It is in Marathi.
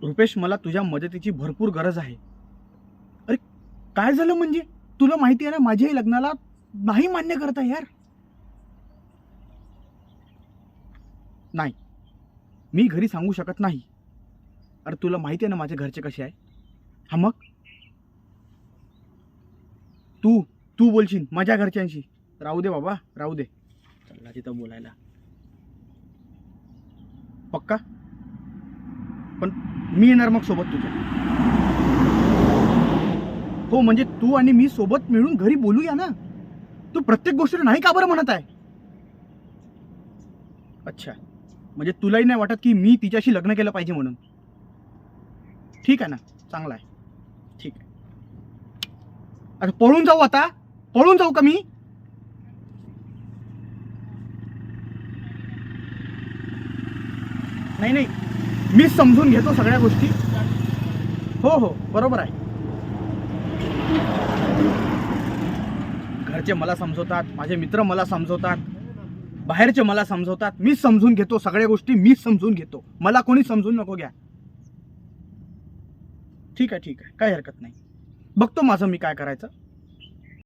रुपेश, मला तुझ्या मदतीची भरपूर गरज आहे. अरे काय झालं म्हणजे? तुला माहिती आहे ना, माझ्याही लग्नाला नाही मान्य करता यार. नाही, मी घरी सांगू शकत नाही. अरे तुला माहिती आहे ना माझे घरचे कसे आहे. हा मग तू तू बोलशील माझ्या घरच्यांशी. राहू दे बाबा, राहू दे. चला तिथं बोलायला. पक्का? पण मी येणार मग सोबत तुझ्या. हो म्हणजे तू आणि मी सोबत मिळून घरी बोलूया ना. तू प्रत्येक गोष्टीला नाही का बरं म्हणत आहे? अच्छा, म्हणजे तुलाही नाही वाटत की मी तिच्याशी लग्न केलं पाहिजे म्हणून? ठीक आहे ना, चांगला आहे. ठीक आहे. आता पळून जाऊ? आता पळून जाऊ का मी? नाही नाही, मी समजून घेतो सगळ्या गोष्टी. हो हो, बरोबर आहे. घरचे मला समजवतात, माझे मित्र मला समजवतात, बाहेरचे मला समजवतात. मी समजून घेतो सगळ्या गोष्टी, मी समजून घेतो. मला कोणी समजून नको घ्या. ठीक आहे ठीक आहे, काही हरकत नाही. बघतो माझं मी काय करायचं.